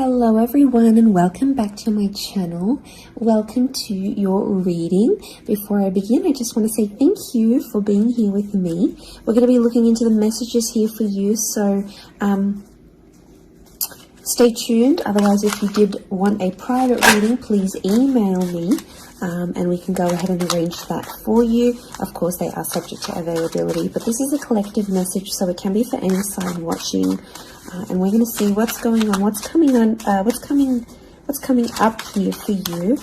Hello everyone and welcome back to my channel. Welcome to your reading. Before I begin, I just want to say thank you for being here with me. We're going to be looking into the messages here for you, so stay tuned. Otherwise, if you did want a private reading, please email me and we can go ahead and arrange that for you. Of course, they are subject to availability, but this is a collective message, so it can be for any sign watching. And we're going to see what's going on, what's coming up here for you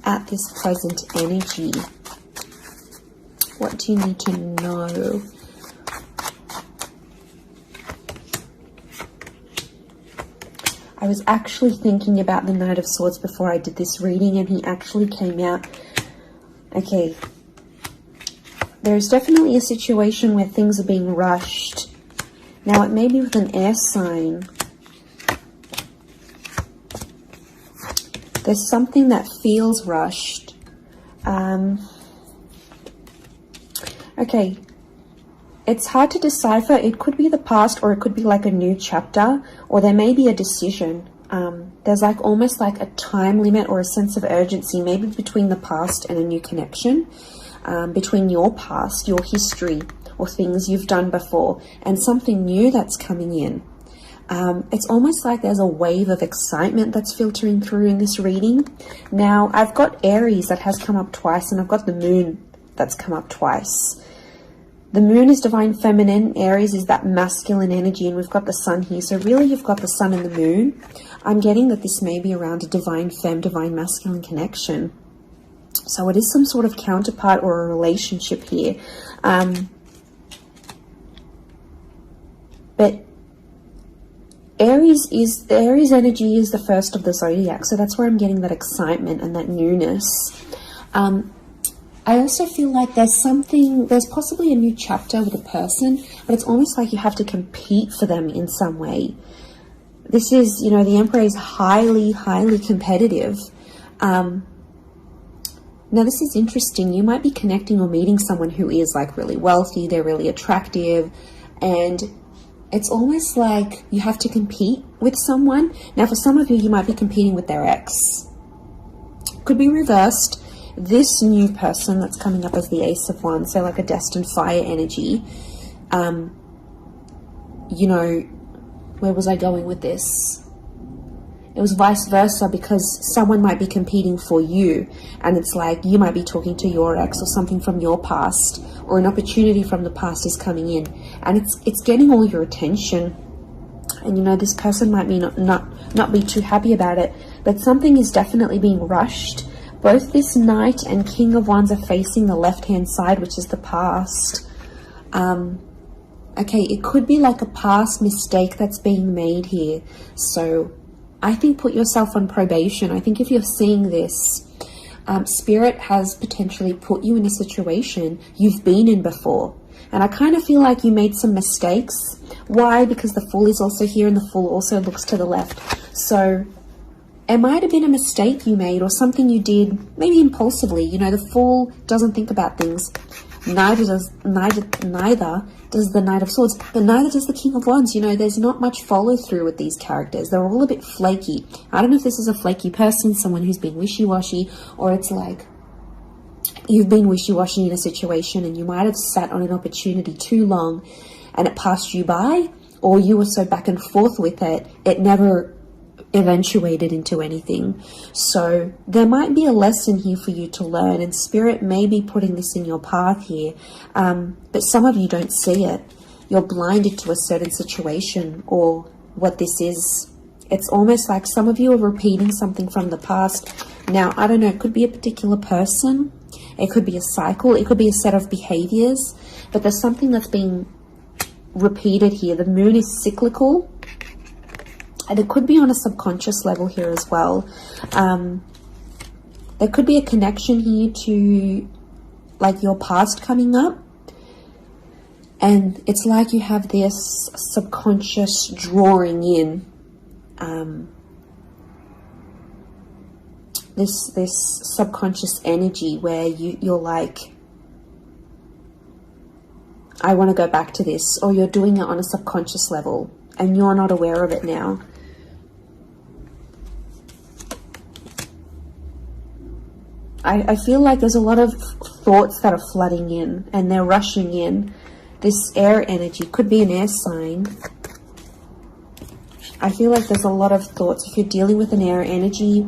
at this present energy. What do you need to know? I was actually thinking about the Knight of Swords before I did this reading, and he actually came out. Okay, there's definitely a situation where things are being rushed. Now, it may be with an air sign. There's something that feels rushed. Okay, it's hard to decipher. It could be the past, or it could be like a new chapter, or there may be a decision. There's like almost like a time limit or a sense of urgency, maybe between the past and a new connection, between your past, your history, or things you've done before, and something new that's coming in. It's almost like there's a wave of excitement that's filtering through in this reading. Now, I've got Aries that has come up twice, and I've got the Moon that's come up twice. The Moon is divine feminine, Aries is that masculine energy, and we've got the Sun here. So really, you've got the Sun and the Moon. I'm getting that this may be around a divine femme, divine masculine connection. So it is some sort of counterpart or a relationship here. But Aries energy is the first of the zodiac, so that's where I'm getting that excitement and that newness. I also feel like there's possibly a new chapter with a person, but it's almost like you have to compete for them in some way. This is, the Emperor is highly, highly competitive. Now, this is interesting. You might be connecting or meeting someone who is like really wealthy, they're really attractive, and it's almost like you have to compete with someone. Now, for some of you, you might be competing with their ex. Could be reversed. This new person that's coming up as the Ace of Wands, so like a destined fire energy. Where was I going with this? It was vice versa, because someone might be competing for you, and it's like you might be talking to your ex or something from your past, or an opportunity from the past is coming in, and it's getting all your attention. And this person might be not be too happy about it, but something is definitely being rushed. Both this Knight and King of Wands are facing the left-hand side, which is the past. Okay, it could be like a past mistake that's being made here. So I think put yourself on probation. I think if you're seeing this, Spirit has potentially put you in a situation you've been in before. And I kind of feel like you made some mistakes. Why? Because the Fool is also here, and the Fool also looks to the left. So it might have been a mistake you made, or something you did maybe impulsively. The Fool doesn't think about things. Neither does the Knight of Swords, but neither does the King of Wands. There's not much follow through with these characters. They're all a bit flaky. I don't know if this is a flaky person, someone who's been wishy-washy, or it's like you've been wishy-washy in a situation and you might have sat on an opportunity too long and it passed you by, or you were so back and forth with it, it never eventuated into anything. So there might be a lesson here for you to learn, and Spirit may be putting this in your path here, but some of you don't see it. You're blinded to a certain situation or what this is. It's almost like some of you are repeating something from the past. Now, I don't know, it could be a particular person, it could be a cycle, it could be a set of behaviors, but there's something that's being repeated here. The Moon is cyclical, and it could be on a subconscious level here as well. There could be a connection here to like your past coming up. And it's like you have this subconscious drawing in. This subconscious energy where you're like, I want to go back to this, or you're doing it on a subconscious level and you're not aware of it now. I feel like there's a lot of thoughts that are flooding in and they're rushing in. This air energy could be an air sign. I feel like there's a lot of thoughts. If you're dealing with an air energy,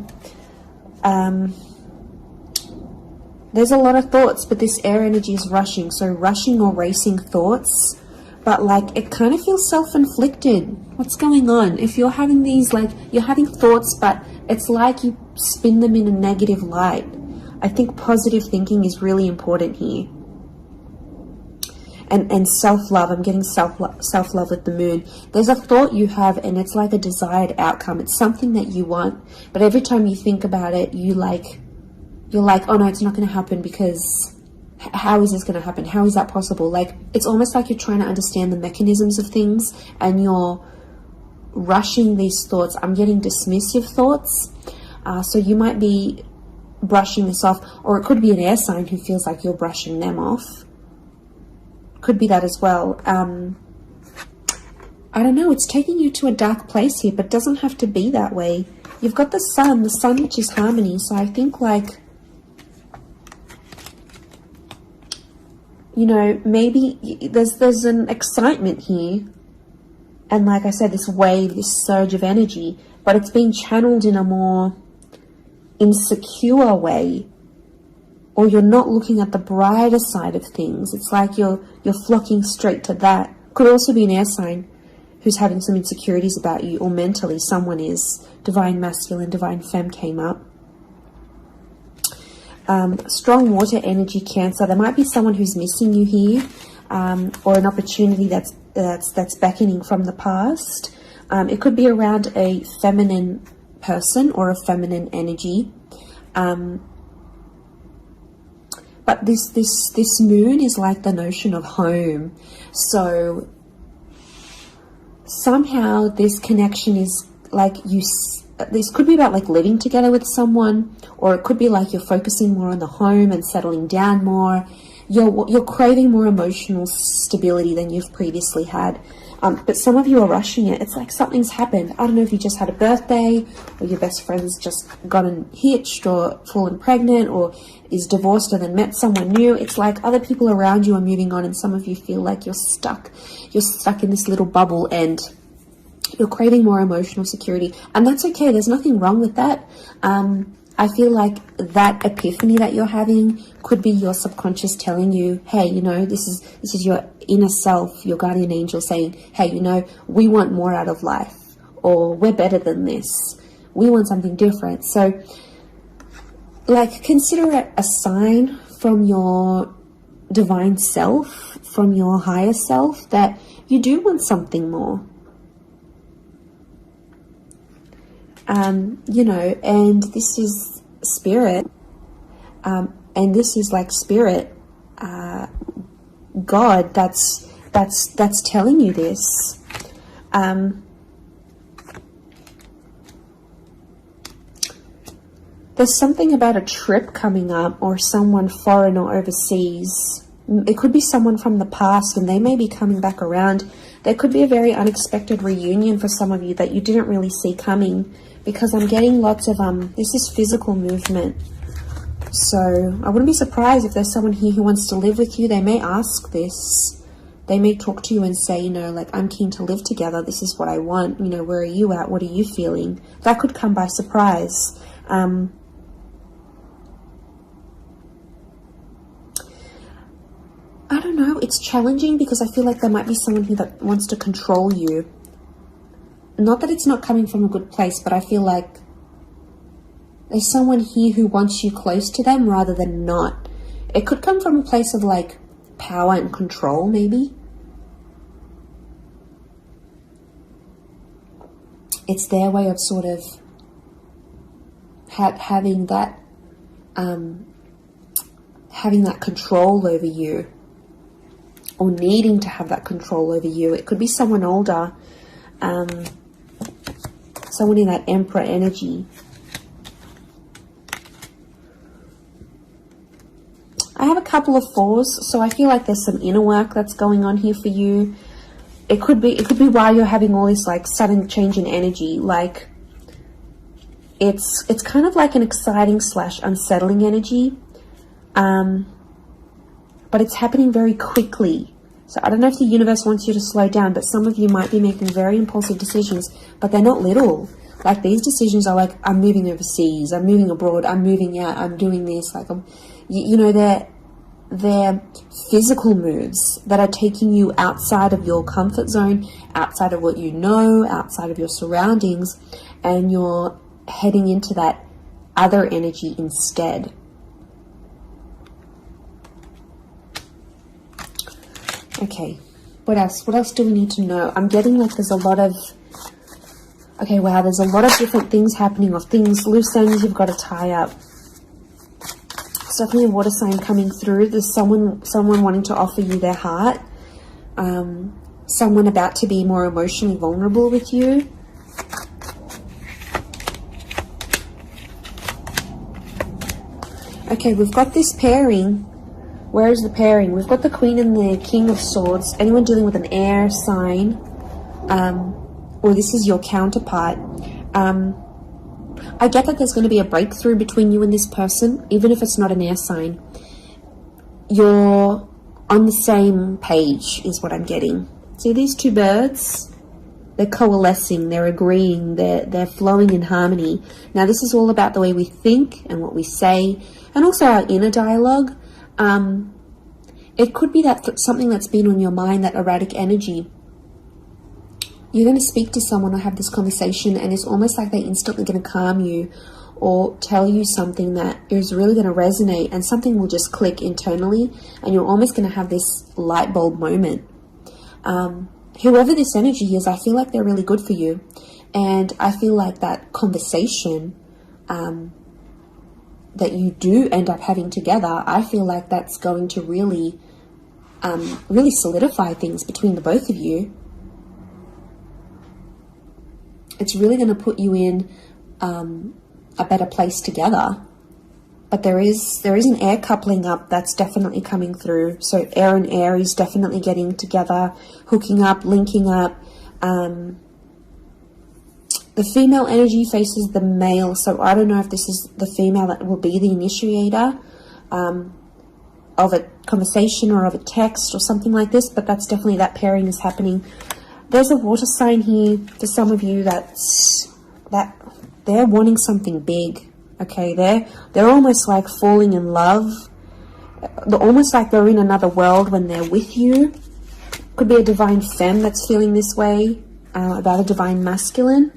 there's a lot of thoughts, but this air energy is rushing. So rushing or racing thoughts, but like it kind of feels self-inflicted. What's going on? If you're having these, like you're having thoughts, but it's like you spin them in a negative light. I think positive thinking is really important here. And self-love, I'm getting self-love with the moon. There's a thought you have and it's like a desired outcome. It's something that you want, but every time you think about it, you're like, oh no, it's not going to happen, because how is this going to happen? How is that possible? Like, it's almost like you're trying to understand the mechanisms of things and you're rushing these thoughts. I'm getting dismissive thoughts. So you might be brushing this off, or it could be an air sign who feels like you're brushing them off. Could be that as well. I don't know, it's taking you to a dark place here, but it doesn't have to be that way. You've got the sun which is harmony. So I think, like, you know, maybe there's an excitement here. And like I said, this wave, this surge of energy, but it's being channeled in a more insecure way, or you're not looking at the brighter side of things. It's like you're flocking straight to that. Could also be an air sign who's having some insecurities about you, or mentally someone is. Divine masculine, divine femme came up. Strong water energy, Cancer. There might be someone who's missing you here, or an opportunity that's beckoning from the past. It could be around a feminine person or a feminine energy. But this moon is like the notion of home. So somehow this connection is like this could be about like living together with someone, or it could be like you're focusing more on the home and settling down more. You're craving more emotional stability than you've previously had. But some of you are rushing it. It's like something's happened. I don't know if you just had a birthday, or your best friend's just gotten hitched or fallen pregnant, or is divorced and then met someone new. It's like other people around you are moving on, and some of you feel like you're stuck. You're stuck in this little bubble and you're craving more emotional security. And that's okay. There's nothing wrong with that. I feel like that epiphany that you're having could be your subconscious telling you, hey, you know, this is your inner self, your guardian angel saying, hey, you know, we want more out of life, or we're better than this. We want something different. So, like, consider it a sign from your divine self, from your higher self, that you do want something more. You know, and this is spirit, and this is like spirit, God, that's telling you this. There's something about a trip coming up, or someone foreign or overseas. It could be someone from the past and they may be coming back around. There could be a very unexpected reunion for some of you that you didn't really see coming, because I'm getting lots of, this is physical movement. So I wouldn't be surprised if there's someone here who wants to live with you. They may ask this. They may talk to you and say, you know, like, I'm keen to live together. This is what I want. You know, where are you at? What are you feeling? That could come by surprise. I don't know. It's challenging because I feel like there might be someone here that wants to control you. Not that it's not coming from a good place, but I feel like there's someone here who wants you close to them rather than not. It could come from a place of like power and control, maybe. It's their way of sort of having that control over you, or needing to have that control over you. It could be someone older, someone in that Emperor energy. I have a couple of fours, so I feel like there's some inner work that's going on here for you. It could be why you're having all this like sudden change in energy. Like, It's kind of like an exciting / unsettling energy, but it's happening very quickly. So I don't know if the universe wants you to slow down, but some of you might be making very impulsive decisions, but they're not little. Like, these decisions are like, I'm moving overseas, I'm moving abroad, I'm moving out, I'm doing this. Like, you know, they're physical moves that are taking you outside of your comfort zone, outside of what you know, outside of your surroundings, and you're heading into that other energy instead. Okay, what else? What else do we need to know? I'm getting like there's a lot of... Okay, wow, there's a lot of different things happening, of things, loose ends you've got to tie up. It's definitely a water sign coming through. There's someone wanting to offer you their heart. Someone about to be more emotionally vulnerable with you. Okay, we've got this pairing. Where is the pairing? We've got the Queen and the King of Swords. Anyone dealing with an air sign, or this is your counterpart. I get that there's going to be a breakthrough between you and this person, even if it's not an air sign. You're on the same page, is what I'm getting. See these two birds? They're coalescing, they're agreeing, they're flowing in harmony. Now, this is all about the way we think and what we say, and also our inner dialogue. It could be that something that's been on your mind, that erratic energy. You're going to speak to someone or have this conversation, and it's almost like they're instantly going to calm you or tell you something that is really going to resonate, and something will just click internally, and you're almost going to have this light bulb moment. Whoever this energy is, I feel like they're really good for you, and I feel like that conversation that you do end up having together, I feel like that's going to really solidify things between the both of you. It's really going to put you in a better place together. But there is an air coupling up that's definitely coming through. So air and Aries definitely getting together, hooking up, linking up. The female energy faces the male, so I don't know if this is the female that will be the initiator of a conversation or of a text or something like this, but that's definitely, that pairing is happening. There's a water sign here for some of you that they're wanting something big. Okay, they're almost like falling in love. They're almost like they're in another world when they're with you. Could be a divine femme that's feeling this way about a divine masculine.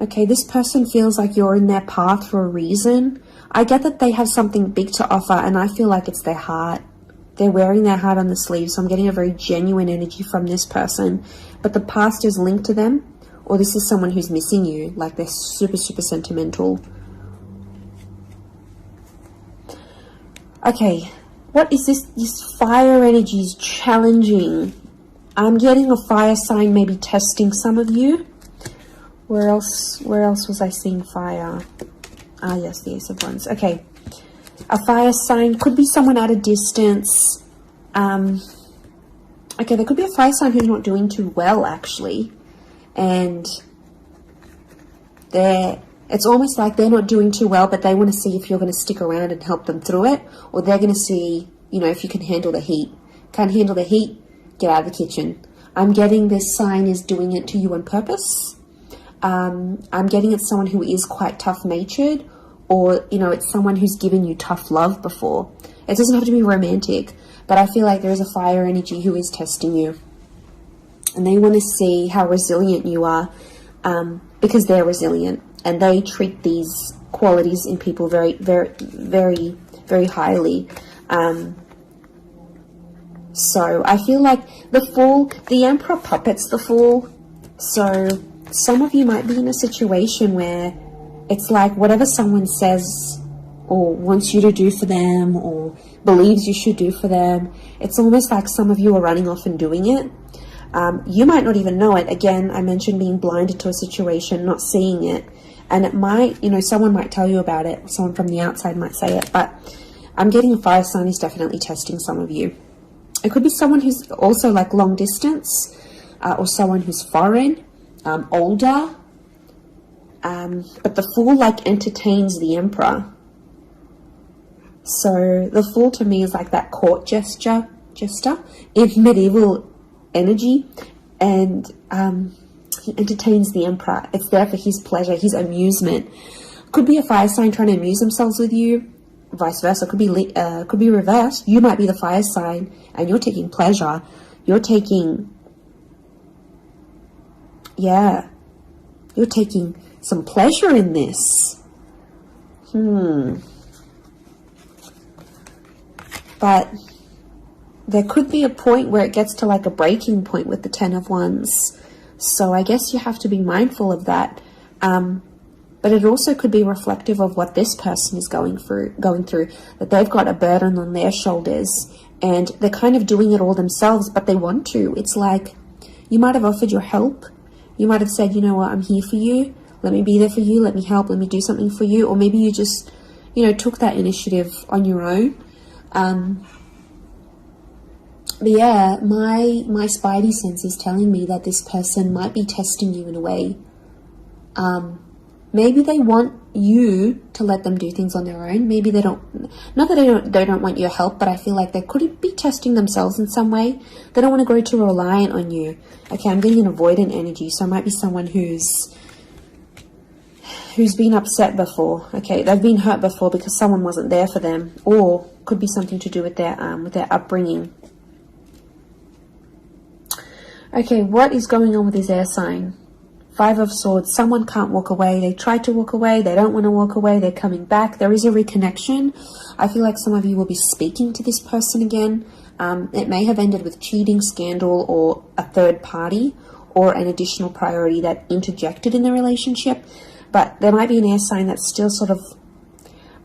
Okay, this person feels like you're in their path for a reason. I get that they have something big to offer, and I feel like it's their heart. They're wearing their heart on the sleeve, so I'm getting a very genuine energy from this person. But the past is linked to them, or this is someone who's missing you, like they're super, super sentimental. Okay, what is this? This fire energy is challenging. I'm getting a fire sign maybe testing some of you. Where else was I seeing fire? Ah, yes, the Ace of Wands. Okay. A fire sign could be someone at a distance. Okay, there could be a fire sign who's not doing too well, actually. And it's almost like they're not doing too well, but they want to see if you're going to stick around and help them through it. Or they're going to see, you know, if you can handle the heat. Can't handle the heat? Get out of the kitchen. I'm getting this sign is doing it to you on purpose. I'm getting it's someone who is quite tough-natured, or, you know, it's someone who's given you tough love before. It doesn't have to be romantic, but I feel like there is a fire energy who is testing you. And they want to see how resilient you are, because they're resilient. And they treat these qualities in people very, very, very, very highly. So I feel like the Fool, the Emperor puppets the Fool. So some of you might be in a situation where it's like whatever someone says or wants you to do for them or believes you should do for them, it's almost like some of you are running off and doing it. You might not even know it. Again, I mentioned being blinded to a situation, not seeing it. And it might, you know, someone might tell you about it. Someone from the outside might say it. But I'm getting a fire sign is definitely testing some of you. It could be someone who's also like long distance. or someone who's foreign, older. But the Fool like entertains the Emperor. So the Fool to me is like that court jester in medieval energy, and he entertains the Emperor. It's there for his pleasure, his amusement. Could be a fire sign trying to amuse themselves with you, vice versa. Could be reversed. You might be the fire sign and you're taking pleasure. You're taking some pleasure in this. But there could be a point where it gets to like a breaking point with the Ten of Wands. So I guess you have to be mindful of that. But it also could be reflective of what this person is going through, that they've got a burden on their shoulders and they're kind of doing it all themselves, but they want to. It's like you might have offered your help. You might have said, you know what, I'm here for you. Let me be there for you. Let me help. Let me do something for you. Or maybe you just, took that initiative on your own. But yeah, my spidey sense is telling me that this person might be testing you in a way. Maybe they want you to let them do things on their own. Maybe they don't, not that they don't want your help, but I feel like they could be testing themselves in some way. They don't want to grow too reliant on you. Okay, I'm getting an avoidant energy, so it might be someone who's been upset before. Okay, they've been hurt before because someone wasn't there for them, or could be something to do with their upbringing. Okay, what is going on with this air sign? Five of Swords. Someone can't walk away. They tried to walk away. They don't want to walk away. They're coming back. There is a reconnection. I feel like some of you will be speaking to this person again. It may have ended with cheating, scandal, or a third party, or an additional priority that interjected in the relationship. But there might be an air sign that's still sort of...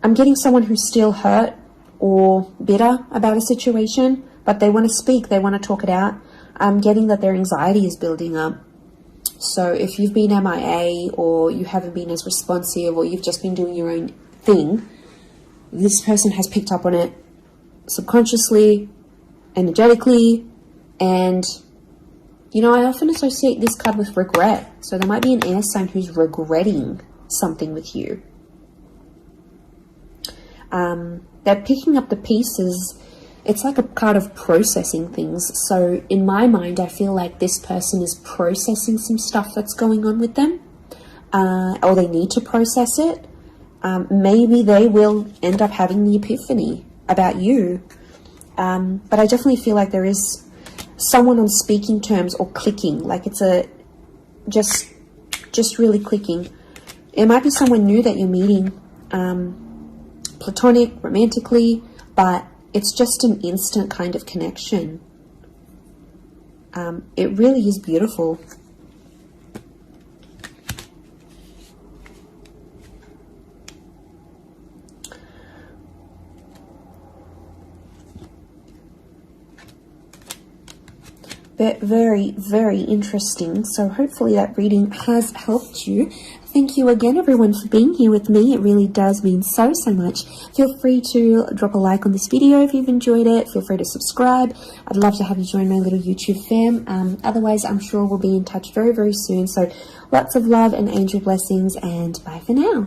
I'm getting someone who's still hurt or bitter about a situation, but they want to speak. They want to talk it out. I'm getting that their anxiety is building up. So if you've been MIA, or you haven't been as responsive, or you've just been doing your own thing, this person has picked up on it subconsciously, energetically, and I often associate this card with regret. So there might be an air sign who's regretting something with you. They're picking up the pieces. It's like a card of processing things. So in my mind, I feel like this person is processing some stuff that's going on with them, or they need to process it. Maybe they will end up having the epiphany about you. But I definitely feel like there is someone on speaking terms or clicking, like it's just really clicking. It might be someone new that you're meeting, platonic, romantically, but it's just an instant kind of connection. It really is beautiful. Very, very interesting. So hopefully that reading has helped you. Thank you again, everyone, for being here with me. It really does mean so much. Feel free to drop a like on this video if you've enjoyed it. Feel free to subscribe. I'd love to have you join my little YouTube fam. Otherwise, I'm sure we'll be in touch very, very soon. So lots of love and angel blessings, and bye for now.